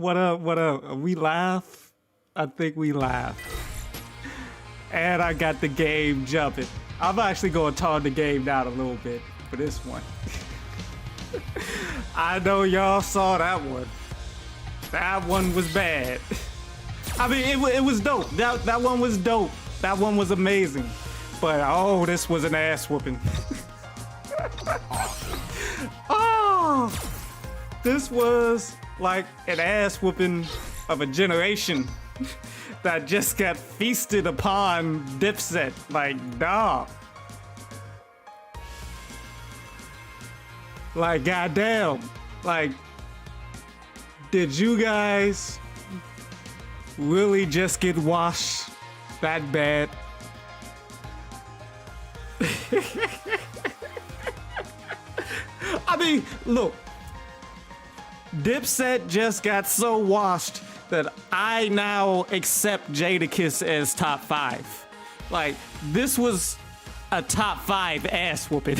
What up? What up? We laugh. I think we laugh. And I got the game jumping. I'm actually going to tone the game down a little bit for this one. I know y'all saw that one. That one was bad. I mean, it was dope. That one was dope. That one was amazing. But oh, this was an ass whooping. Oh, this was like an ass whooping of a generation that just got feasted upon Dipset. Like, dog. Like, goddamn. Like, did you guys really just get washed that bad? I mean, look. Dipset just got so washed that I now accept Jadakiss as top 5. Like, this was a top 5 ass whooping.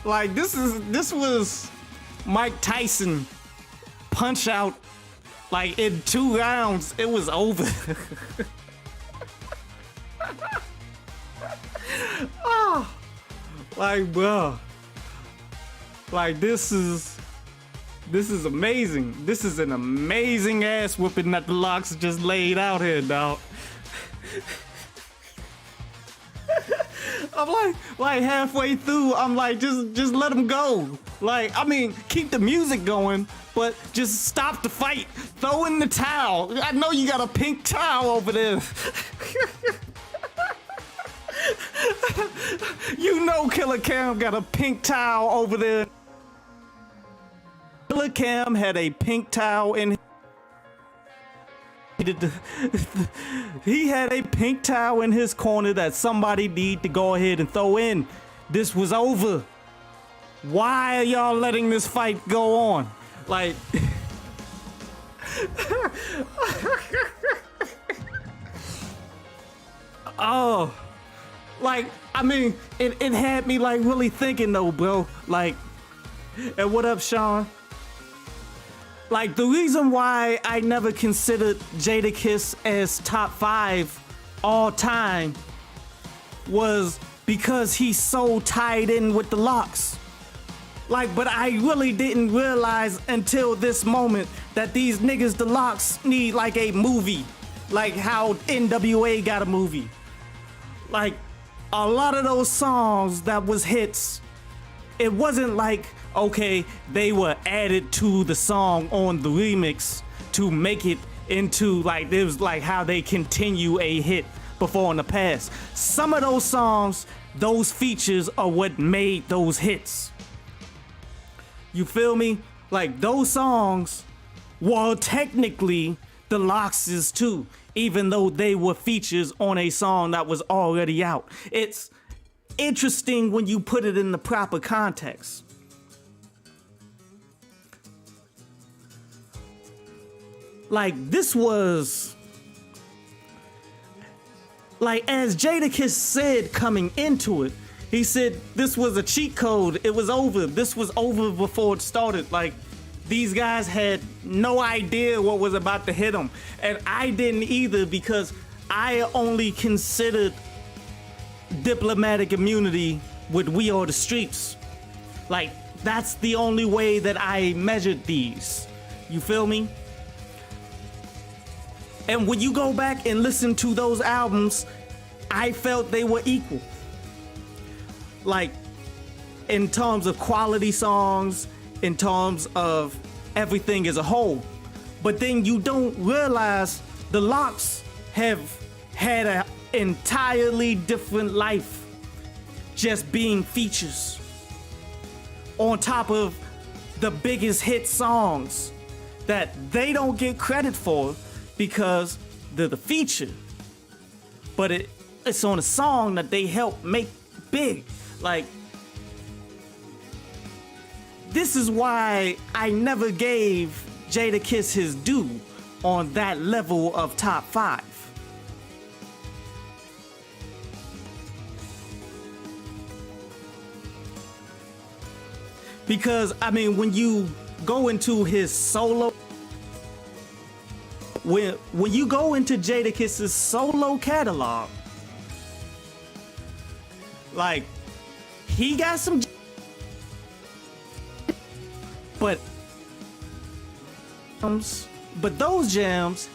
Like this was Mike Tyson punch out. Like, in 2 rounds, it was over. Oh, like, bro, like this is amazing. This is an amazing ass whooping that the Locks just laid out here, dog. I'm like halfway through, I'm like, just let him go. Like, I mean, keep the music going, but just stop the fight. Throw in the towel. I know you got a pink towel over there. You know Killer Cam got a pink towel over there. Killer Cam had a pink towel in. He had a pink towel in his corner that somebody need to go ahead and throw in. This was over. Why are y'all letting this fight go on? Like, oh, like, I mean, it had me like really thinking though, bro. Like, and what up, Sean? Like, the reason why I never considered Jadakiss as top 5 all time was because he's so tied in with the Locks. Like, but I really didn't realize until this moment that these niggas, the Locks, need like a movie. Like how NWA got a movie. Like, a lot of those songs that was hits, it wasn't like, okay, they were added to the song on the remix to make it into like, it was like how they continue a hit before in the past. Some of those songs, those features are what made those hits. You feel me? Like, those songs were technically the Locks' too, even though they were features on a song that was already out. It's interesting when you put it in the proper context. Like, this was, like, as Jadakiss said coming into it, he said this was a cheat code. It was over. This was over before it started. Like, these guys had no idea what was about to hit them. And I didn't either, because I only considered diplomatic immunity with We Are the Streets. Like, that's the only way that I measured these. You feel me? And when you go back and listen to those albums, I felt they were equal. Like, in terms of quality songs, in terms of everything as a whole. But then you don't realize the Locks have had an entirely different life just being features on top of the biggest hit songs that they don't get credit for because they're the feature, but it's on a song that they helped make big. Like, this is why I never gave Jadakiss his due on that level of top 5. Because, I mean, when you go into his solo, when you go into Jadakiss's solo catalog, like, he got some, but those jams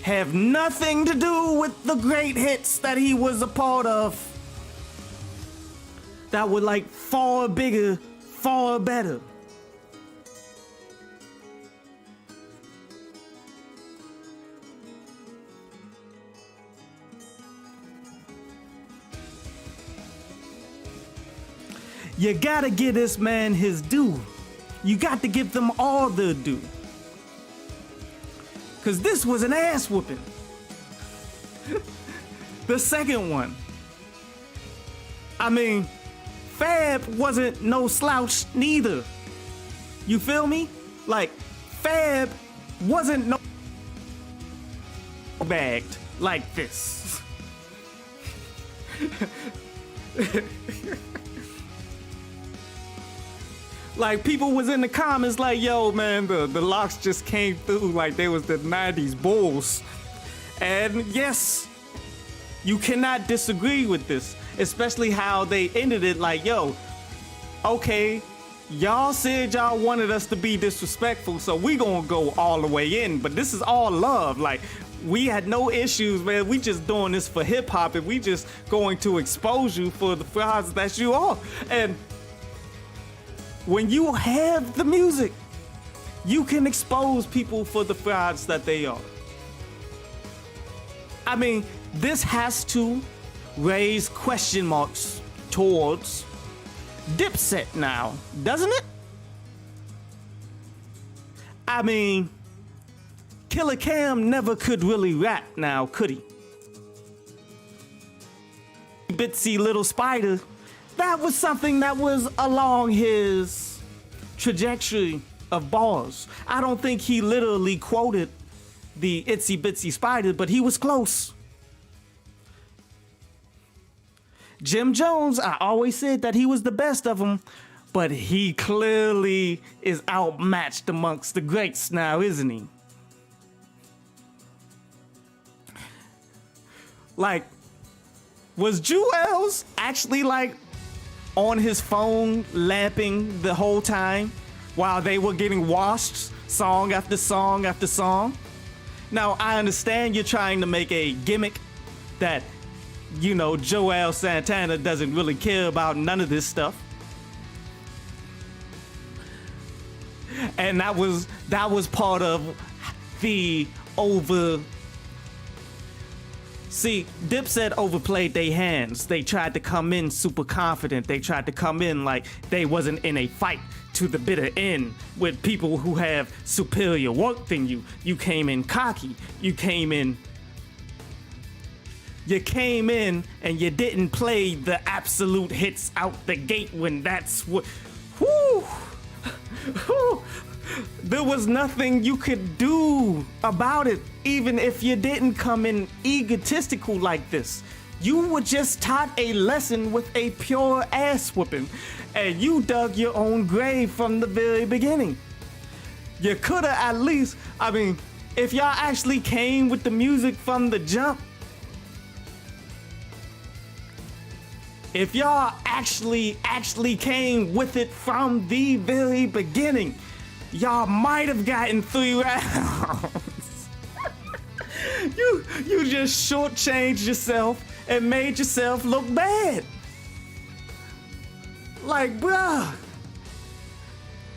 have nothing to do with the great hits that he was a part of that were like far bigger, far better. You gotta give this man his due. You got to give them all their due. Cause this was an ass whooping. The second one. I mean, Fab wasn't no slouch neither. You feel me? Like, Fab wasn't no bagged like this. Like, people was in the comments like, yo, man, the locks just came through like they was the 90s Bulls. And yes, you cannot disagree with this, especially how they ended it like, yo, okay, y'all said y'all wanted us to be disrespectful, so we gonna go all the way in, but this is all love. Like, we had no issues, man. We just doing this for hip hop, and we just going to expose you for the frauds that you are. And when you have the music, you can expose people for the frauds that they are. I mean, this has to raise question marks towards Dipset now, doesn't it? I mean, Killer Cam never could really rap now, could he? Bitsy Little Spider, that was something that was along his trajectory of bars. I don't think he literally quoted the Itsy Bitsy Spider, but he was close. Jim Jones, I always said that he was the best of them, but he clearly is outmatched amongst the greats now, isn't he? Like, was Jewels actually like on his phone lamping the whole time while they were getting washed song after song after song? Now, I understand you're trying to make a gimmick that, you know, Joel Santana doesn't really care about none of this stuff. And that was part of the See, Dipset overplayed their hands. They tried to come in super confident. They tried to come in like they wasn't in a fight to the bitter end with people who have superior work than you. You came in cocky. You came in and you didn't play the absolute hits out the gate when that's what... Whoo! Whoo! There was nothing you could do about it, even if you didn't come in egotistical like this. You were just taught a lesson with a pure ass whooping, and you dug your own grave from the very beginning. You coulda at least, I mean, if y'all actually came with the music from the jump, if y'all actually came with it from the very beginning, y'all might have gotten 3 rounds. You just shortchanged yourself and made yourself look bad. Like, bruh,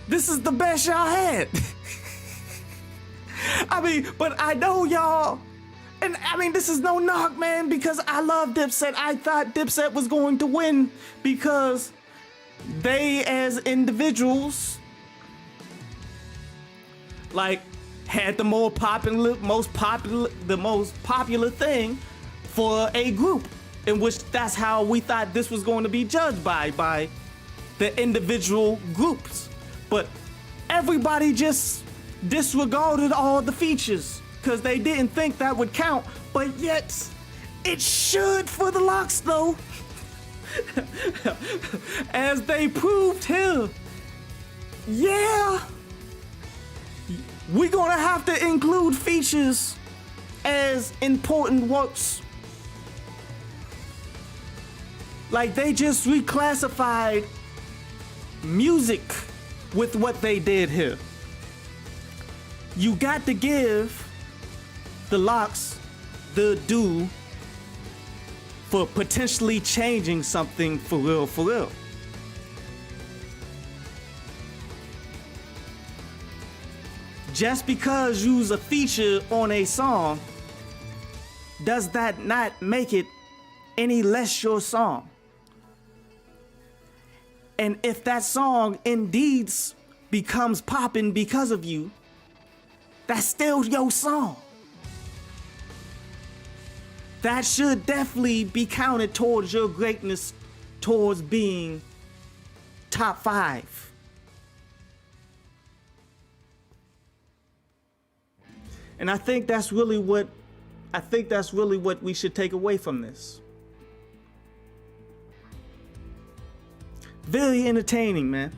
this is the best y'all had. I mean, but I know y'all, and I mean, this is no knock, man, because I love Dipset. I thought Dipset was going to win because they, as individuals, like, had the most popular thing for a group, in which that's how we thought this was going to be judged by the individual groups. But everybody just disregarded all the features because they didn't think that would count, but yet it should for the Locks though. As they proved here yeah, we're gonna have to include features as important works. Like, they just reclassified music with what they did here. You got to give the Lox the due for potentially changing something for real, for real. Just because you's a feature on a song, does that not make it any less your song? And if that song indeed becomes poppin' because of you, that's still your song. That should definitely be counted towards your greatness, towards being top 5. And I think that's really what we should take away from this. Very entertaining, man.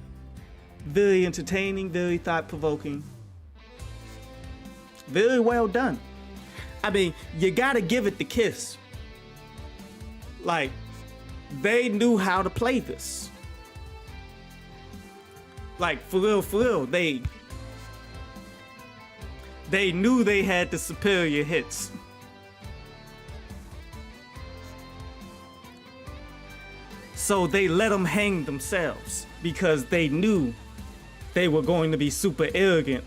Very entertaining, very thought-provoking. Very well done. I mean, you gotta give it the Kiss. Like, they knew how to play this. Like, for real, they knew they had the superior hits. So they let them hang themselves because they knew they were going to be super arrogant.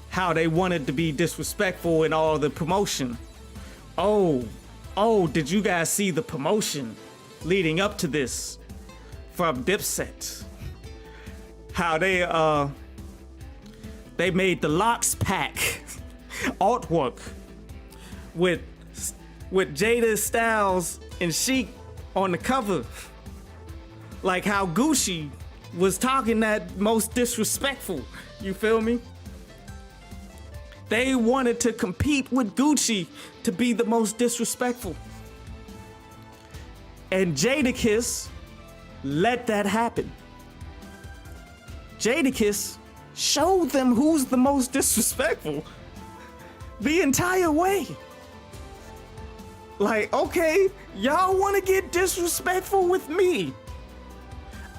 How they wanted to be disrespectful in all the promotion. Oh, did you guys see the promotion leading up to this from Dipset? How they made the Lox pack artwork with Jada Styles and Sheik on the cover. Like how Gucci was talking that most disrespectful. You feel me? They wanted to compete with Gucci to be the most disrespectful. And Jadakiss let that happen. Jadakiss showed them who's the most disrespectful the entire way. Like, okay, y'all want to get disrespectful with me?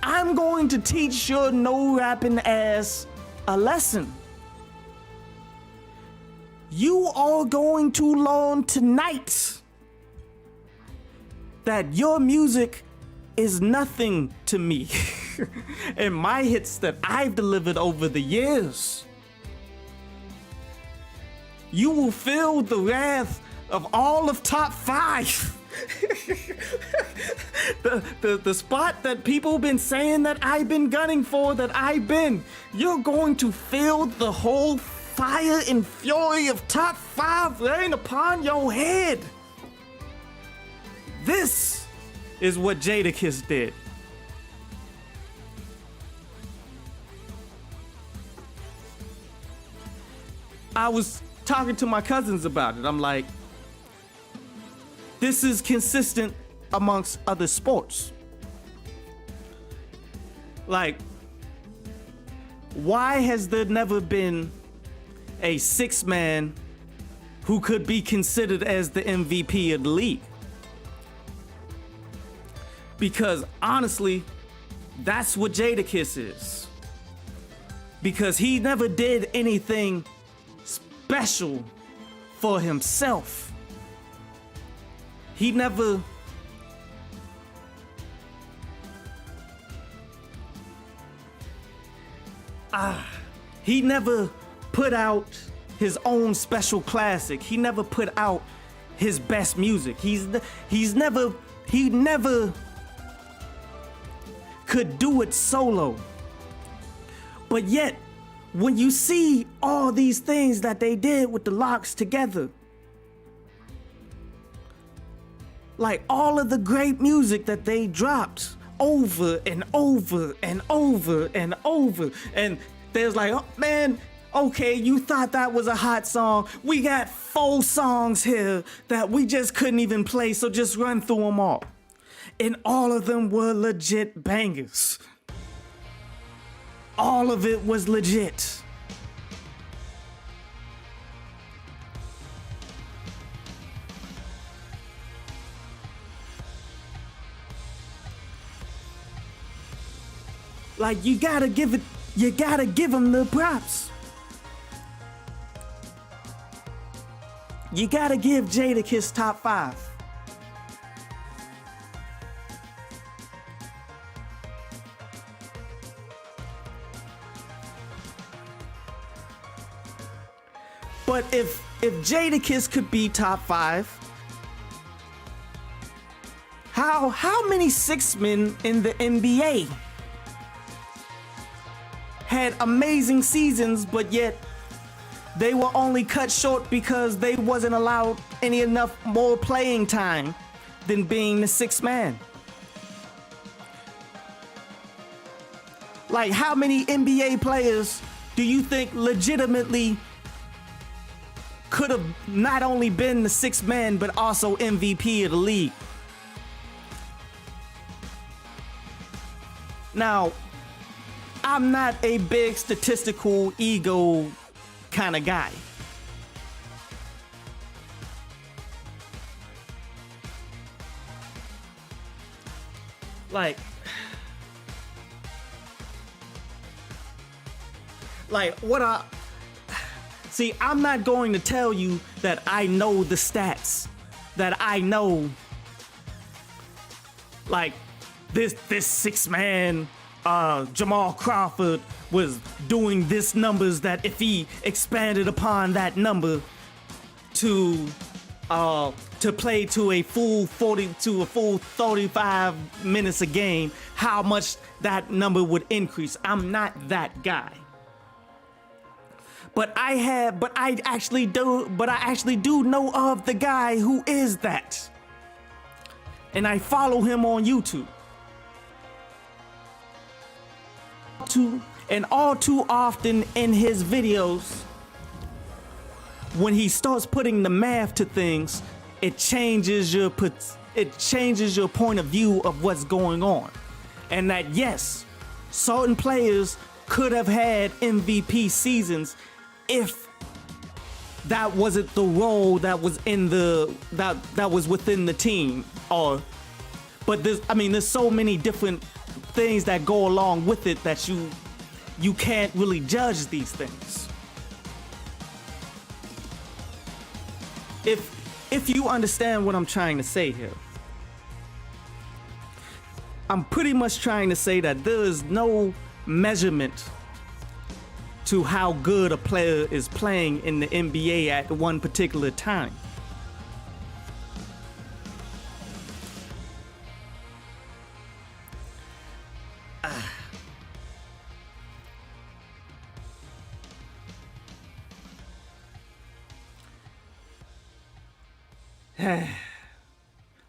I'm going to teach your no-rapping ass a lesson. You are going to learn tonight that your music is nothing to me. And my hits that I've delivered over the years. You will feel the wrath of all of top 5. the spot that people been saying that I've been gunning for, you're going to feel the whole fire and fury of top 5 rain upon your head. This is what Jadakiss did. I was talking to my cousins about it. I'm like, this is consistent amongst other sports. Like, why has there never been a 6-man who could be considered as the MVP of the league? Because honestly, that's what Jadakiss is. Because he never did anything special for himself. He never put out his own special classic. He never put out his best music. He never could do it solo. But yet, when you see all these things that they did with the Lox together, like all of the great music that they dropped over and over and over and over, and there's like, oh, man, okay, you thought that was a hot song. We got 4 songs here that we just couldn't even play, so just run through them all. And all of them were legit bangers. all of it was legit. Like, you gotta give him the props. You gotta give Jadakiss top 5. But if Jadakiss could be top 5, how many six men in the NBA had amazing seasons, but yet they were only cut short because they wasn't allowed enough more playing time than being the sixth man? Like, how many NBA players do you think legitimately could have not only been the sixth man, but also MVP of the league? Now, I'm not a big statistical ego kind of guy. Like what see, I'm not going to tell you that I know the stats, that I know like this six man Jamal Crawford was doing this numbers, that if he expanded upon that number to play to a full 35 minutes a game, how much that number would increase. I'm not that guy. But I actually do know of the guy who is that. And I follow him on YouTube. And all too often in his videos, when he starts putting the math to things, it changes your point of view of what's going on. And that, yes, certain players could have had MVP seasons if that wasn't the role that was that was within the team. But there's so many different things that go along with it that you can't really judge these things. If you understand what I'm trying to say here, I'm pretty much trying to say that there is no measurement to how good a player is playing in the NBA at one particular time.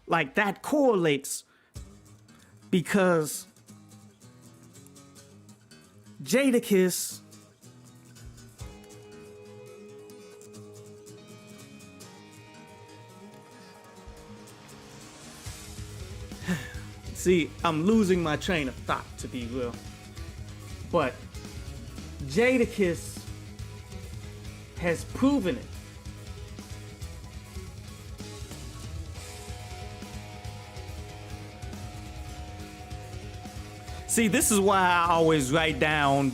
Like, that correlates because Jadakiss see, I'm losing my train of thought, to be real. But Jadakiss has proven it. See, this is why I always write down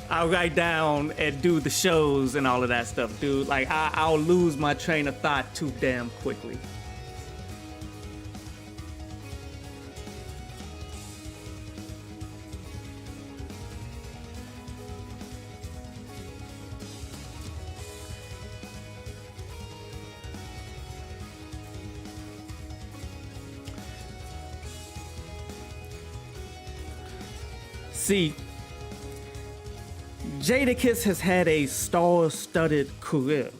I write down and do the shows and all of that stuff, dude. Like, I'll lose my train of thought too damn quickly. See, Jadakiss has had a star-studded career,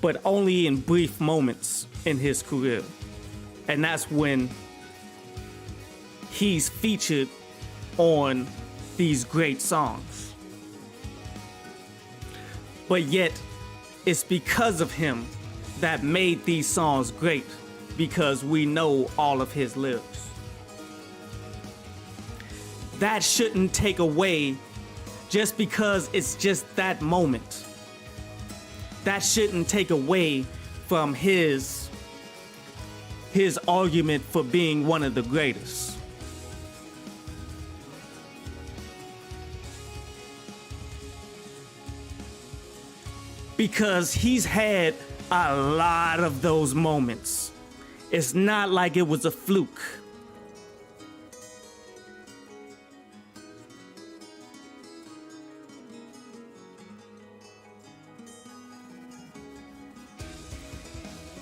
but only in brief moments in his career. And that's when he's featured on these great songs. But yet, it's because of him that made these songs great, because we know all of his lyrics. that shouldn't take away just because it's just that moment. That shouldn't take away from his argument for being one of the greatest. Because he's had a lot of those moments. It's not like it was a fluke.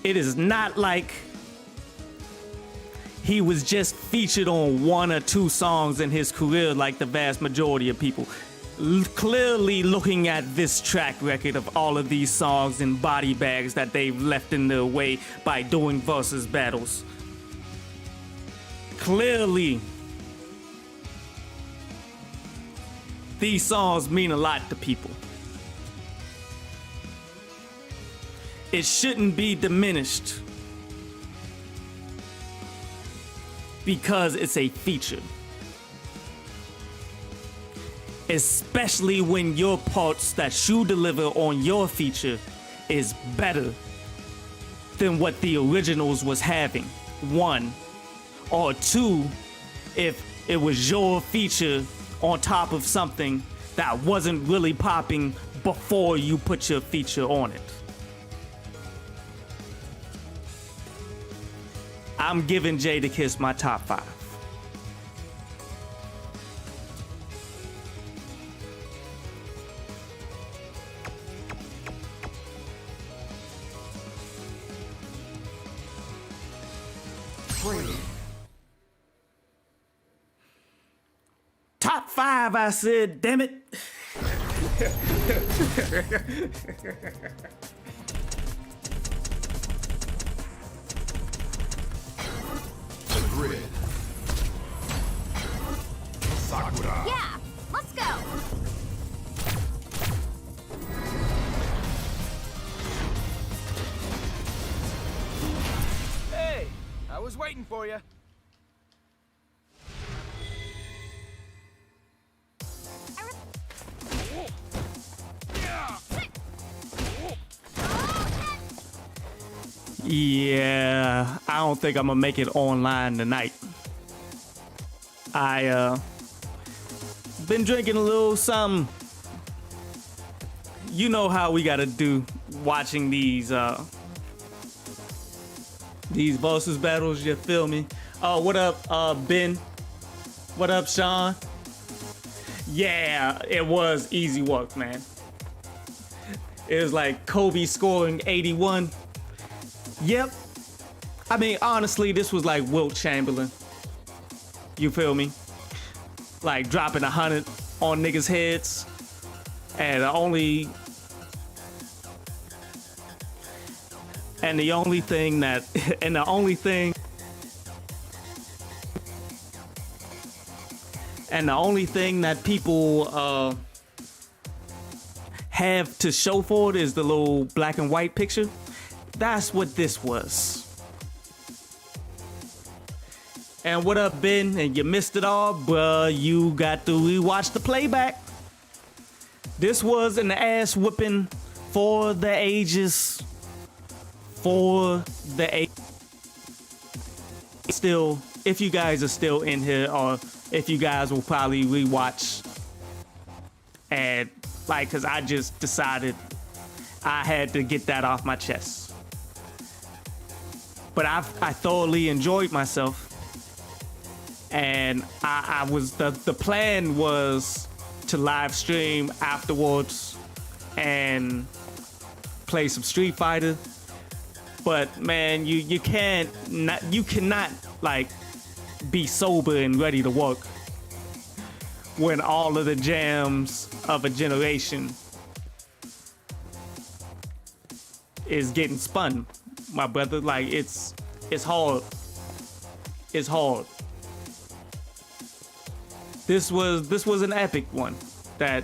It is not like he was just featured on 1 or 2 songs in his career like the vast majority of people. Clearly looking at this track record of all of these songs and body bags that they've left in their way by doing Verzuz battles. Clearly, these songs mean a lot to people. It shouldn't be diminished because it's a feature. Especially when your parts that you deliver on your feature is better than what the originals was having. 1 or 2, if it was your feature on top of something that wasn't really popping before you put your feature on it. I'm giving Jadakiss my top 5. Top 5, I said, damn it. Grid. Sakura. Yeah, let's go. Hey, I was waiting for you. Yeah, I don't think I'm gonna make it online tonight. I been drinking a little something. You know how we gotta do watching these Verzuz battles, you feel me? Oh, what up, Ben? What up, Sean? Yeah, it was easy work, man. It was like Kobe scoring 81. Yep. I mean, honestly, this was like Wilt Chamberlain. You feel me? Like dropping 100 on niggas' heads. And the only thing that people have to show for it is the little black and white picture. That's what this was. And what up, Ben? And you missed it all, bruh. You got to rewatch the playback. This was an ass whooping for the ages. Still, if you guys are still in here, or if you guys will probably rewatch. And like, cause I just decided I had to get that off my chest. But I thoroughly enjoyed myself, and I was the plan was to live stream afterwards and play some Street Fighter. But man, you cannot like be sober and ready to work when all of the jams of a generation is getting spun. My brother, like it's hard. It's hard. This was an epic one that,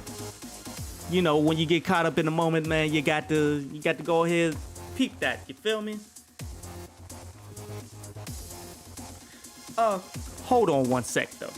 you know, when you get caught up in the moment, man, you got to go ahead, peep that. You feel me? Hold on one sec though.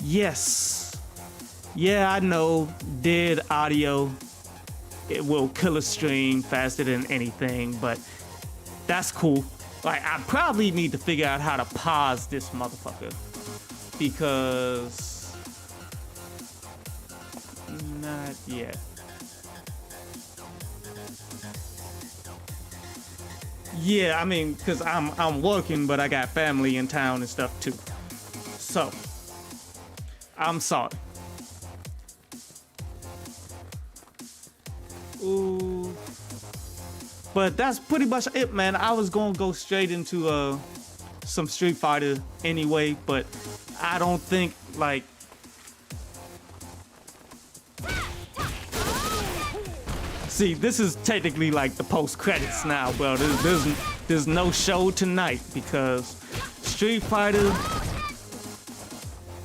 Yes. Yeah, I know. Dead audio. It will kill a stream faster than anything, but that's cool. Like, I probably need to figure out how to pause this motherfucker. Because... not yet. Yeah, I mean, because I'm working, but I got family in town and stuff too. So, I'm sorry. Ooh. But that's pretty much it, man. I was gonna go straight into some Street Fighter anyway, but I don't think, like... See, this is technically like the post-credits now, bro. There's no show tonight because Street Fighter,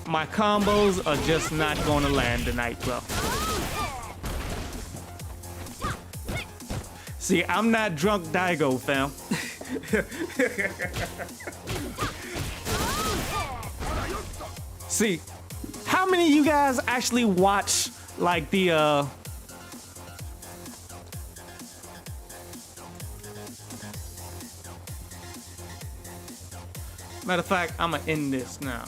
my combos are just not gonna land tonight, bro. See, I'm not drunk Daigo, fam. See, how many of you guys actually watch like the matter of fact, I'ma end this now.